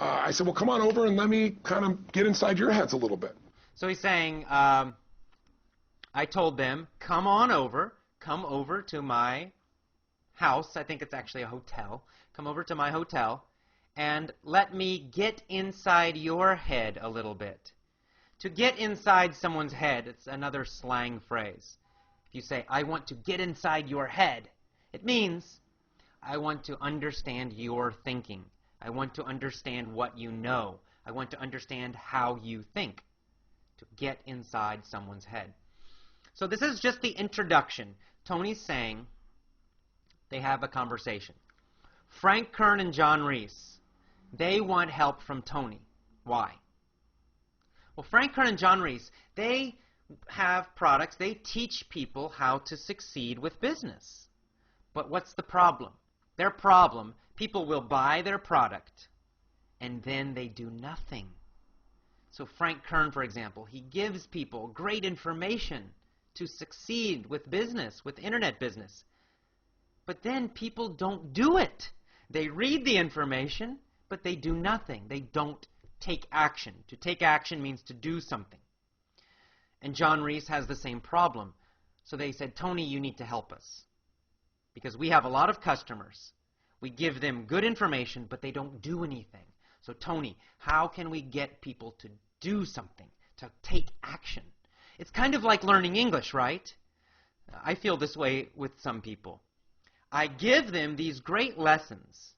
I said, well, come on over and let me kind of get inside your heads a little bit. So he's saying, I told them, come over to my house. I think it's actually a hotel. Come over to my hotel and let me get inside your head a little bit. To get inside someone's head, it's another slang phrase. If you say, I want to get inside your head, it means I want to understand your thinking. I want to understand what you know. I want to understand how you think. To get inside someone's head. So this is just the introduction. Tony's saying they have a conversation. Frank Kern and John Reese, they want help from Tony. Why? Well, Frank Kern and John Reese, they have products. They teach people how to succeed with business. But what's the problem? Their problem, people will buy their product and then they do nothing. So Frank Kern, for example, he gives people great information to succeed with business, with internet business. But then people don't do it. They read the information, but they do nothing. They don't take action. To take action means to do something. And John Reese has the same problem. So they said, Tony, you need to help us. Because we have a lot of customers. We give them good information, but they don't do anything. So Tony, how can we get people to do something, to take action? It's kind of like learning English, right? I feel this way with some people. I give them these great lessons.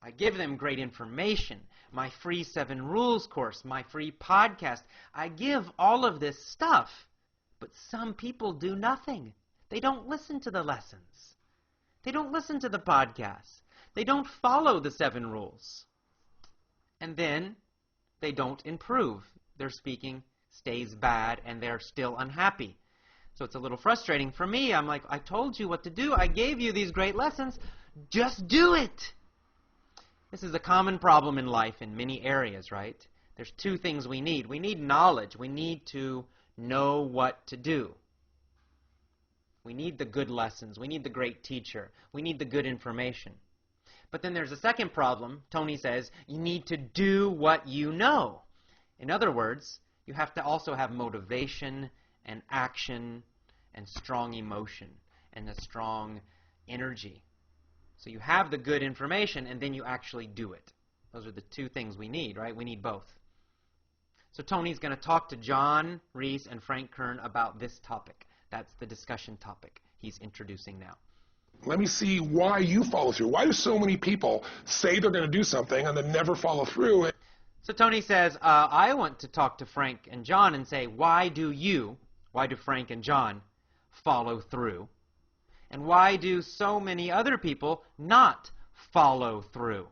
I give them great information, my free 7 Rules course, my free podcast. I give all of this stuff, but some people do nothing. They don't listen to the lessons. They don't listen to the podcasts. They don't follow the 7 rules. And then they don't improve. Their speaking stays bad and they're still unhappy. So it's a little frustrating for me. I'm like, I told you what to do. I gave you these great lessons. Just do it. This is a common problem in life in many areas, right? There's 2 things we need. We need knowledge. We need to know what to do. We need the good lessons. We need the great teacher. We need the good information. But then there's a second problem. Tony says, you need to do what you know. In other words, you have to also have motivation and action and strong emotion and a strong energy. So you have the good information and then you actually do it. Those are the 2 things we need, right? We need both. So Tony's going to talk to John Reese and Frank Kern about this topic. That's the discussion topic he's introducing now. Let me see why you follow through. Why do so many people say they're going to do something and then never follow through? So Tony says, I want to talk to Frank and John and say, why do Frank and John follow through? And why do so many other people not follow through?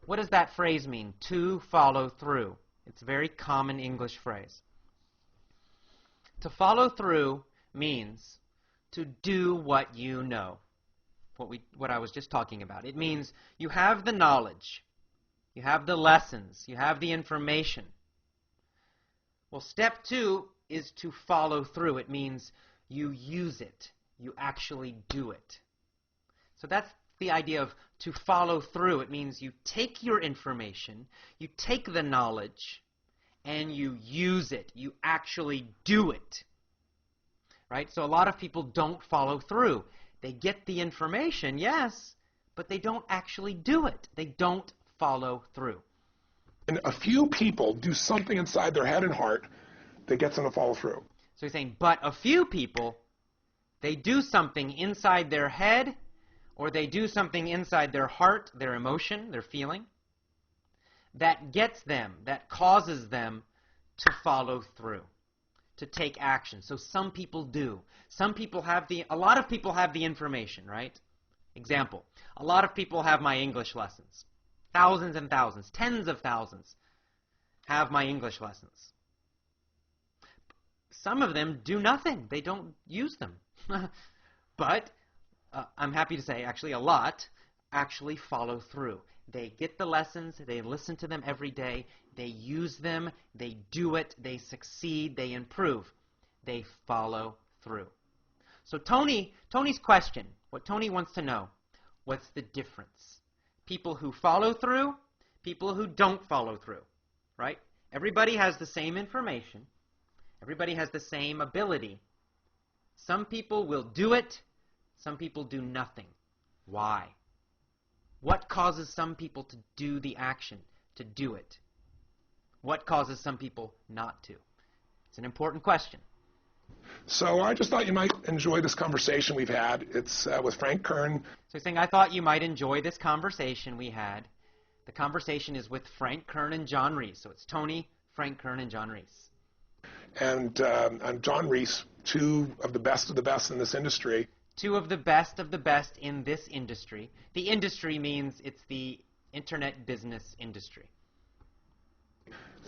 What does that phrase mean, to follow through? It's a very common English phrase. To follow through means to do what you know, what I was just talking about. It means you have the knowledge, you have the lessons, you have the information. Well, step 2 is to follow through. It means you use it, you actually do it. So that's the idea of to follow through. It means you take your information, you take the knowledge, and you use it. You actually do it. Right? So a lot of people don't follow through. They get the information, yes, but they don't actually do it. They don't follow through. And a few people do something inside their head and heart that gets them to follow through. So he's saying, but a few people, they do something inside their head, or they do something inside their heart, their emotion, their feeling, that gets them, that causes them to follow through, to take action. So some people do. A lot of people have the information, right? Example, a lot of people have my English lessons. Thousands and thousands, tens of thousands have my English lessons. Some of them do nothing. They don't use them. But I'm happy to say actually a lot actually follow through. They get the lessons, they listen to them every day, they use them, they do it, they succeed, they improve. They follow through. So Tony's question, what Tony wants to know, what's the difference? People who follow through, people who don't follow through, right? Everybody has the same information. Everybody has the same ability. Some people will do it. Some people do nothing. Why? What causes some people to do the action, to do it? What causes some people not to? It's an important question. So I just thought you might enjoy this conversation we've had. It's with Frank Kern. So he's saying, I thought you might enjoy this conversation we had. The conversation is with Frank Kern and John Reese. So it's Tony, Frank Kern, and John Reese. And John Reese, two of the best in this industry. Two of the best in this industry. The industry means it's the internet business industry.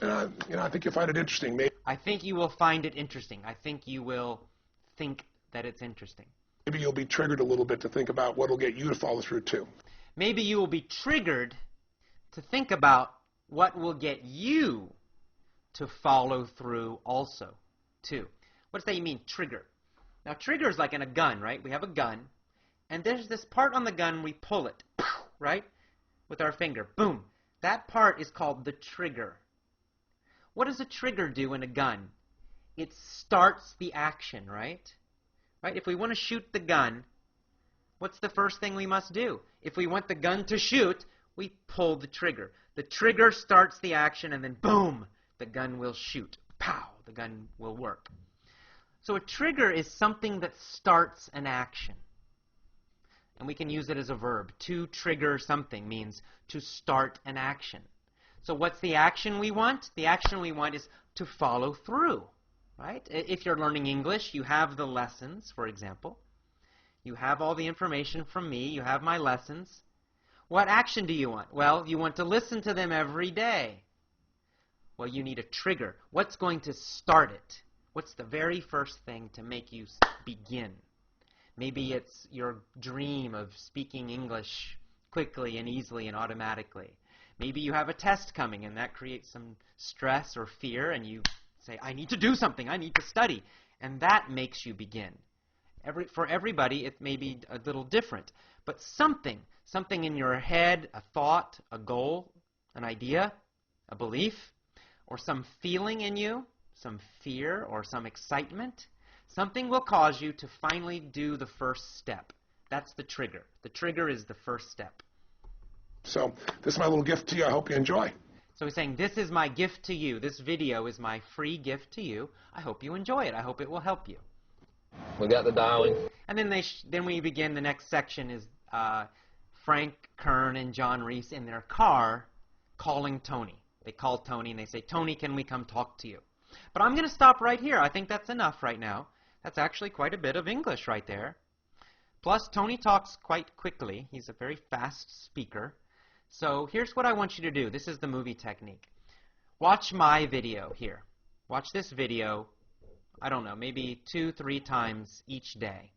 And I think you'll find it interesting. Maybe I think you will find it interesting. I think you will think that it's interesting. Maybe you'll be triggered a little bit to think about what will get you to follow through too. Maybe you will be triggered to think about what will get you to follow through also, too. What does that mean, trigger? Now, trigger is like in a gun, right? We have a gun, and there's this part on the gun, we pull it, right, with our finger. Boom. That part is called the trigger. What does a trigger do in a gun? It starts the action, right? Right? If we want to shoot the gun, what's the first thing we must do? If we want the gun to shoot, we pull the trigger. The trigger starts the action, and then boom, the gun will shoot. Pow, the gun will work. So a trigger is something that starts an action. And we can use it as a verb. To trigger something means to start an action. So what's the action we want? The action we want is to follow through, right? If you're learning English, you have the lessons, for example. You have all the information from me. You have my lessons. What action do you want? Well, you want to listen to them every day. Well, you need a trigger. What's going to start it? What's the very first thing to make you begin? Maybe it's your dream of speaking English quickly and easily and automatically. Maybe you have a test coming, and that creates some stress or fear, and you say, I need to do something. I need to study. And that makes you begin. For everybody, it may be a little different. But something in your head, a thought, a goal, an idea, a belief, or some feeling in you, some fear or some excitement, something will cause you to finally do the first step. That's the trigger. The trigger is the first step. So this is my little gift to you. I hope you enjoy. So he's saying, this is my gift to you. This video is my free gift to you. I hope you enjoy it. I hope it will help you. We got the dialing. And then we begin. The next section is Frank Kern and John Reese in their car calling Tony. They call Tony and they say, Tony, can we come talk to you? But I'm going to stop right here. I think that's enough right now. That's actually quite a bit of English right there. Plus, Tony talks quite quickly. He's a very fast speaker. So here's what I want you to do. This is the movie technique. Watch my video here. Watch this video, I don't know, maybe 2-3 times each day.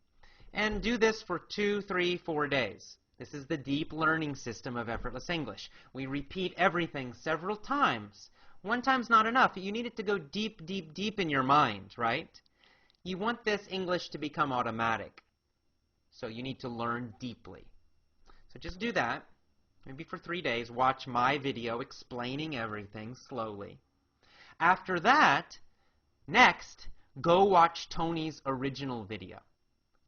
And do this for 2, 3, 4 days. This is the deep learning system of Effortless English. We repeat everything several times. One time's not enough. You need it to go deep, deep, deep in your mind, right? You want this English to become automatic. So you need to learn deeply. So just do that. Maybe for 3 days, watch my video explaining everything slowly. After that, next, go watch Tony's original video.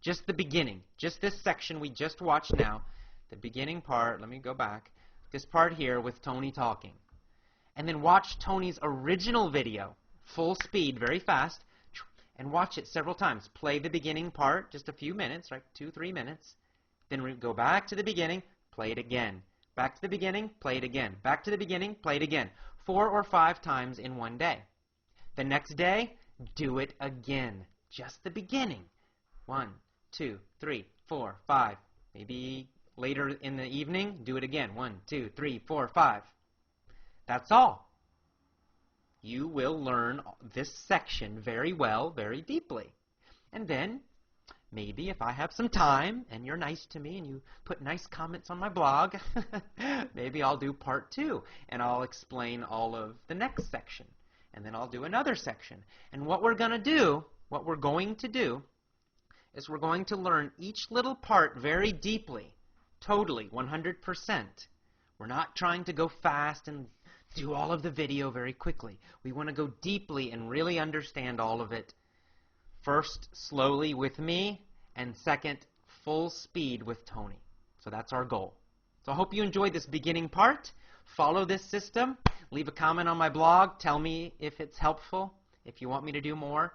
Just the beginning. Just this section we just watched now. The beginning part, let me go back. This part here with Tony talking. And then watch Tony's original video, full speed, very fast, and watch it several times. Play the beginning part, just a few minutes, right? 2-3 minutes. Then go back to the beginning, play it again. Back to the beginning, play it again. Back to the beginning, play it again. 4 or 5 times in one day. The next day, do it again. Just the beginning. 1, 2, 3, 4, 5. Maybe later in the evening, do it again. 1, 2, 3, 4, 5. That's all. You will learn this section very well, very deeply. And then, maybe if I have some time and you're nice to me and you put nice comments on my blog, maybe I'll do part 2 and I'll explain all of the next section. And then I'll do another section. And what we're going to do is we're going to learn each little part very deeply, totally, 100%. We're not trying to go fast and do all of the video very quickly. We want to go deeply and really understand all of it. First, slowly with me, and second, full speed with Tony. So that's our goal. So I hope you enjoyed this beginning part. Follow this system. Leave a comment on my blog. Tell me if it's helpful, if you want me to do more.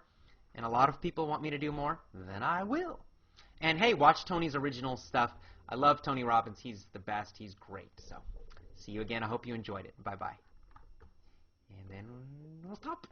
And a lot of people want me to do more, then I will. And hey, watch Tony's original stuff. I love Tony Robbins. He's the best. He's great. So see you again. I hope you enjoyed it. Bye-bye. And then we'll stop.